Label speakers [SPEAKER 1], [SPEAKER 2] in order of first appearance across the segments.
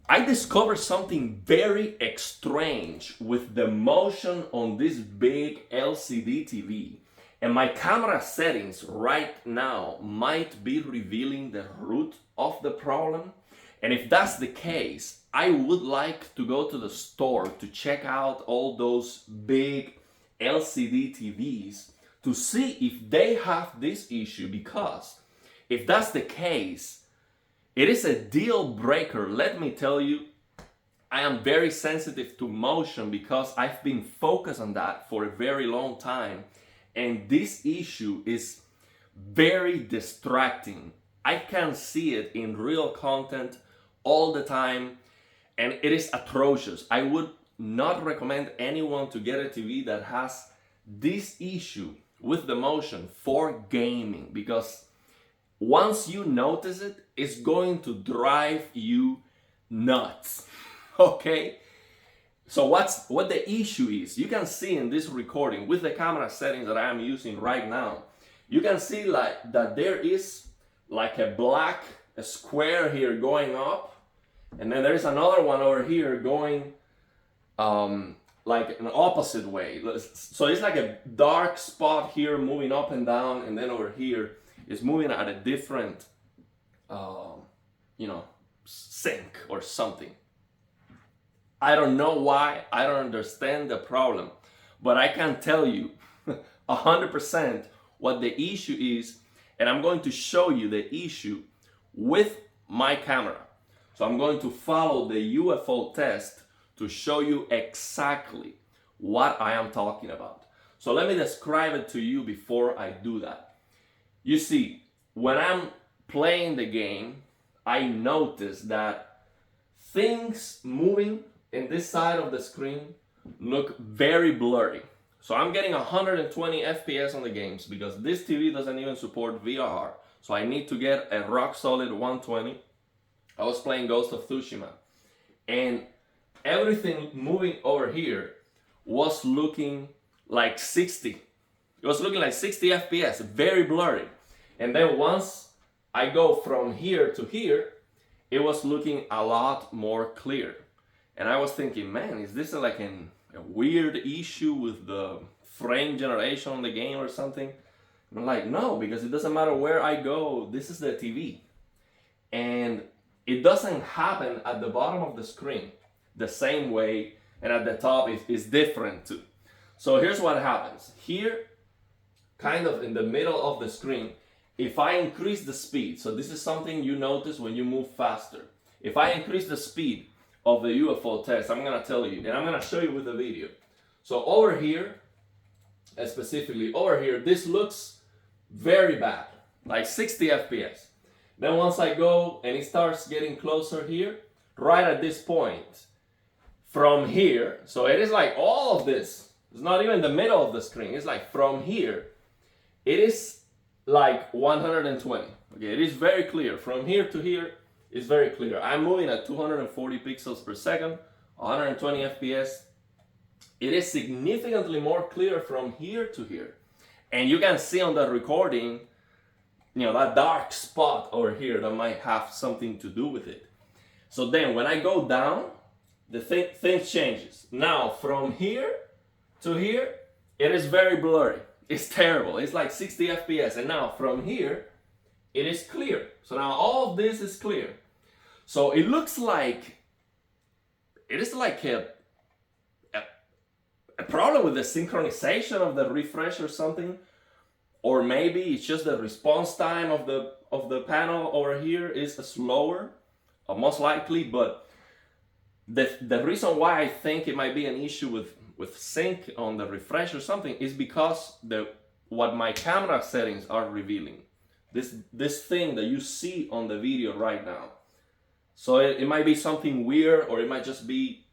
[SPEAKER 1] I discovered something very strange with the motion on this big LCD TV. And my camera settings right now might be revealing the root of the problem. And if that's the case, I would like to go to the store to check out all those big LCD TVs to see if they have this issue, because if that's the case, it is a deal breaker. Let me tell you, I am very sensitive to motion because I've been focused on that for a very long time. And this issue is very distracting. I can see it in real content all the time, and it is atrocious. I would not recommend anyone to get a TV that has this issue with the motion for gaming, because once you notice it, it's going to drive you nuts. Okay? So what the issue is, you can see in this recording with the camera settings that I am using right now, you can see like that there is like a black square here going up, and then there's another one over here going like an opposite way. So it's like a dark spot here moving up and down, and then over here is moving at a different sync or something. I don't know why, I don't understand the problem, but I can tell you 100% what the issue is, and I'm going to show you the issue with my camera. So I'm going to follow the UFO test to show you exactly what I am talking about. So let me describe it to you before I do that. You see, when I'm playing the game, I notice that things moving in this side of the screen look very blurry. So I'm getting 120 FPS on the games because this TV doesn't even support VRR. So I need to get a rock solid 120. I was playing Ghost of Tsushima, and everything moving over here was looking like 60. It was looking like 60 FPS, very blurry. And then once I go from here to here, it was looking a lot more clear. And I was thinking, man, is this like a weird issue with the frame generation on the game or something? And I'm like, no, because it doesn't matter where I go, this is the TV. And it doesn't happen at the bottom of the screen the same way, and at the top is different too. So here's what happens. Here, kind of in the middle of the screen, if I increase the speed, so this is something you notice when you move faster. If I increase the speed of the UFO test, I'm gonna tell you, and I'm gonna show you with the video. So over here, specifically over here, this looks very bad, like 60 FPS. Then once I go and it starts getting closer here, right at this point, from here, so it is like all of this, it's not even the middle of the screen, it's like from here, it is like 120. Okay, it is very clear. From here to here, it's very clear. I'm moving at 240 pixels per second, 120 FPS. It is significantly more clear from here to here. And you can see on the recording, that dark spot over here that might have something to do with it. So then when I go down, the thing changes. Now from here to here, it is very blurry. It's terrible. It's like 60 FPS. And now from here, it is clear. So now all of this is clear. So it looks like it is like a problem with the synchronization of the refresh or something. Or maybe it's just the response time of the panel over here is slower, most likely. But the reason why I think it might be an issue with sync on the refresh or something is because what my camera settings are revealing. This thing that you see on the video right now. So it might be something weird, or it might just be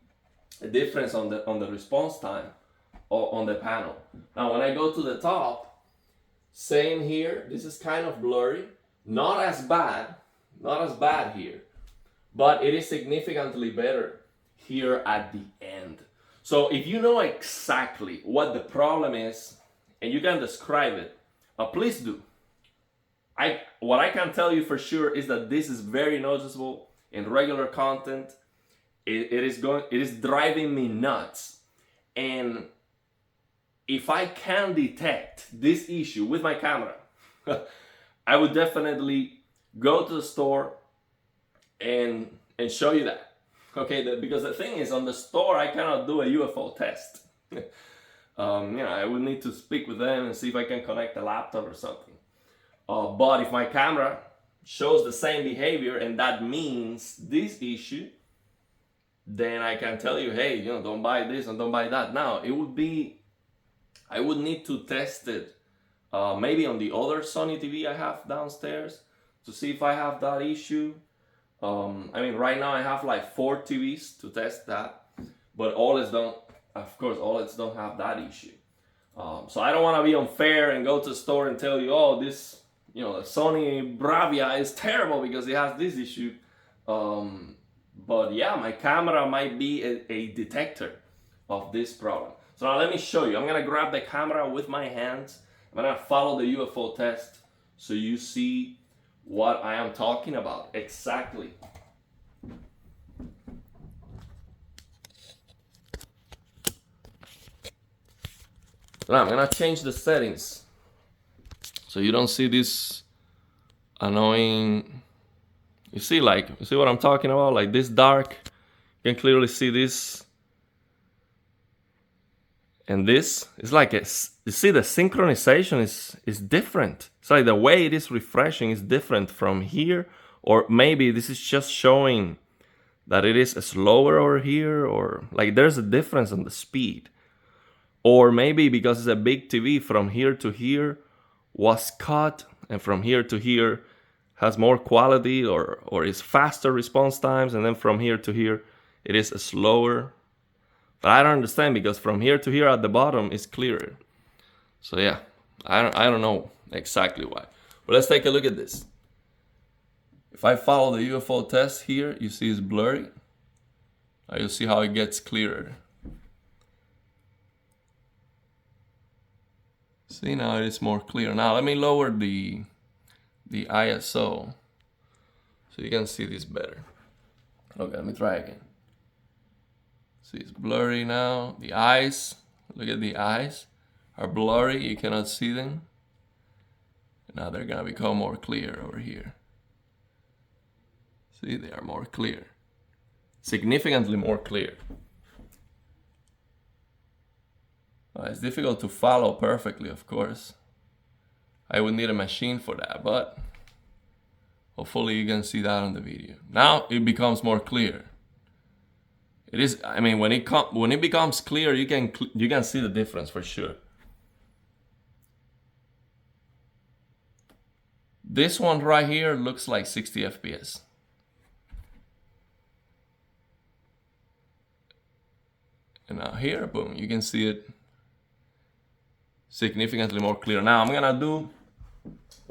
[SPEAKER 1] a difference on the response time or on the panel. Now when I go to the top, same here, this is kind of blurry, not as bad here, but it is significantly better here at the end. So if you know exactly what the problem is and you can describe it, please do. What I can tell you for sure is that this is very noticeable. in regular content, it is driving me nuts. And if I can detect this issue with my camera, I would definitely go to the store and show you that. Okay, because the thing is, on the store I cannot do a UFO test. I would need to speak with them and see if I can connect a laptop or something. But if my camera shows the same behavior and that means this issue, then I can tell you, hey, don't buy this and don't buy that. Now, I would need to test it maybe on the other Sony TV I have downstairs to see if I have that issue. Right now I have like 4 TVs to test that, but OLEDs don't have that issue. So I don't want to be unfair and go to the store and tell you, oh, this, the Sony Bravia is terrible because it has this issue. But yeah, my camera might be a detector of this problem. So now let me show you. I'm gonna grab the camera with my hands. I'm gonna follow the UFO test so you see what I am talking about exactly. Now I'm gonna change the settings so you don't see this annoying. You see what I'm talking about? Like this dark, you can clearly see this. And this is like, you see the synchronization is different. It's like the way it is refreshing is different from here, or maybe this is just showing that it is slower over here, or like there's a difference in the speed. Or maybe because it's a big TV, from here to here was cut, and from here to here has more quality, or is faster response times, and then from here to here it is slower. But I don't understand, because from here to here at the bottom is clearer. So yeah, I don't know exactly why. But let's take a look at this. If I follow the UFO test here, you see it's blurry. Now you'll see how it gets clearer. See, now it is more clear. Now let me lower the ISO so you can see this better. Okay, let me try again. See, it's blurry now. The eyes, look at the eyes, are blurry. You cannot see them. Now they're gonna become more clear over here. See, they are more clear. Significantly more clear. It's difficult to follow perfectly, of course. I would need a machine for that, but hopefully you can see that on the video. Now it becomes more clear. It is, when it becomes clear, you can see the difference for sure. This one right here looks like 60 FPS. And now here, boom, you can see it significantly more clear. Now what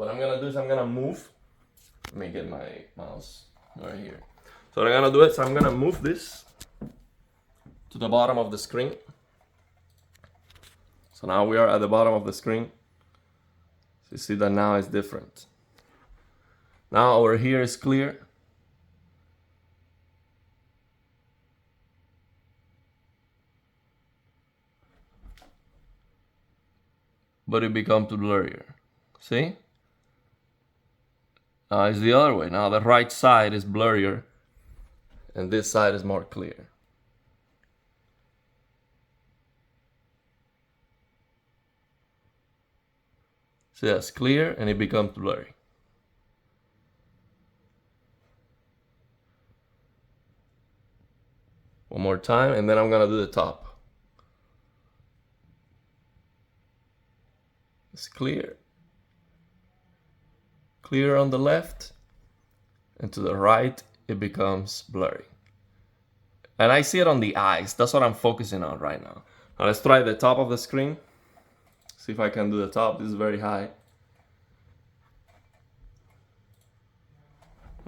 [SPEAKER 1] I'm gonna do is I'm gonna move. Let me get my mouse right here. So what I'm gonna do is I'm gonna move this to the bottom of the screen. So now we are at the bottom of the screen. So you see that now it's different. Now over here is clear. But it becomes blurrier. See? Now it's the other way. Now the right side is blurrier and this side is more clear. See, that's clear and it becomes blurry. One more time, and then I'm gonna do the top. It's clear. Clear on the left, and to the right it becomes blurry. And I see it on the eyes. That's what I'm focusing on right now. Now let's try the top of the screen. See if I can do the top. This is very high.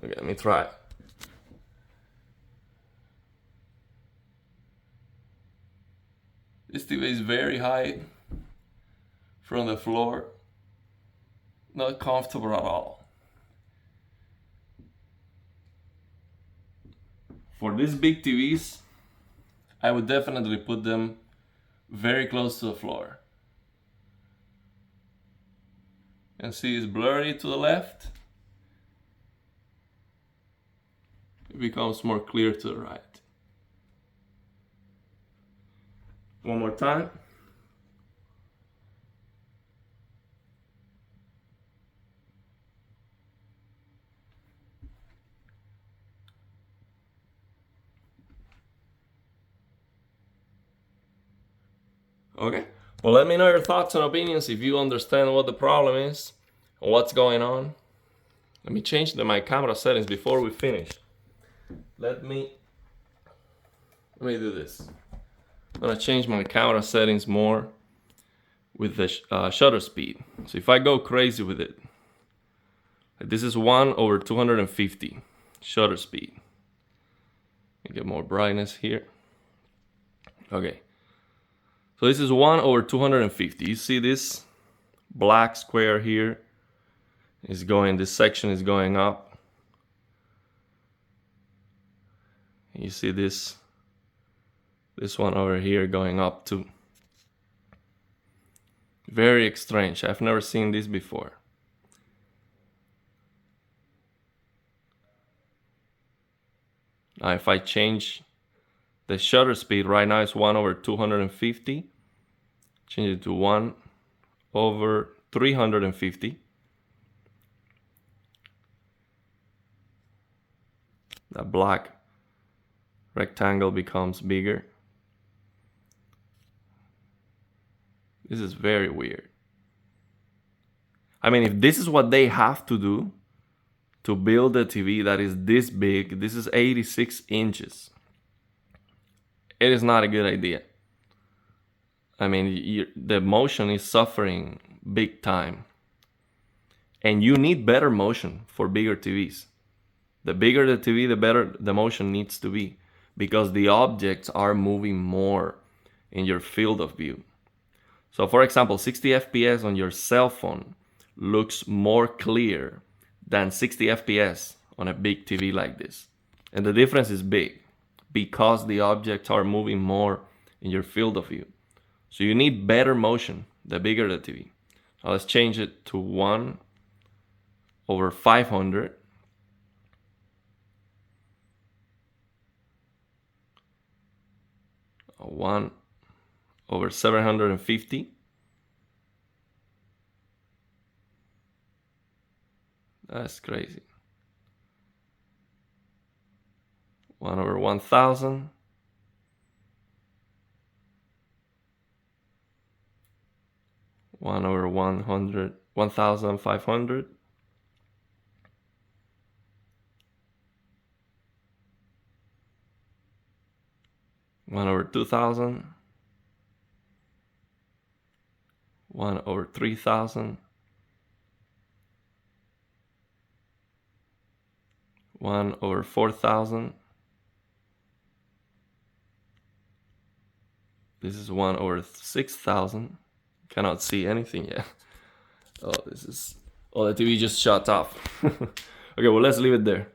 [SPEAKER 1] Okay, let me try. This TV is very high from the floor. Not comfortable at all. For these big TVs, I would definitely put them very close to the floor. You can see it's blurry to the left. It becomes more clear to the right. One more time. Okay. Well, let me know your thoughts and opinions if you understand what the problem is and what's going on. Let me change my camera settings before we finish. Let me do this. I'm gonna change my camera settings more with the shutter speed. So if I go crazy with it, like this is 1/250 shutter speed. You get more brightness here. Okay. So this is 1/250. You see this black square here is going, this section is going up. You see this one over here going up too. Very strange. I've never seen this before. Now if I change the shutter speed, right now it's 1/250. Change it to 1/350. That black rectangle becomes bigger. This is very weird. I mean, if this is what they have to do to build a TV that is this big, this is 86 inches. It is not a good idea. I mean, the motion is suffering big time. And you need better motion for bigger TVs. The bigger the TV, the better the motion needs to be, because the objects are moving more in your field of view. So for example, 60 FPS on your cell phone looks more clear than 60 FPS on a big TV like this. And the difference is big because the objects are moving more in your field of view. So you need better motion the bigger the TV. Now let's change it to 1/500. Or 1/750. That's crazy. 1/1000. 1/100, 1500. 1/2000. 1/3000. 1/4000. This is 1/6000. Cannot see anything yet. Oh, the TV just shut off. Okay, well, let's leave it there.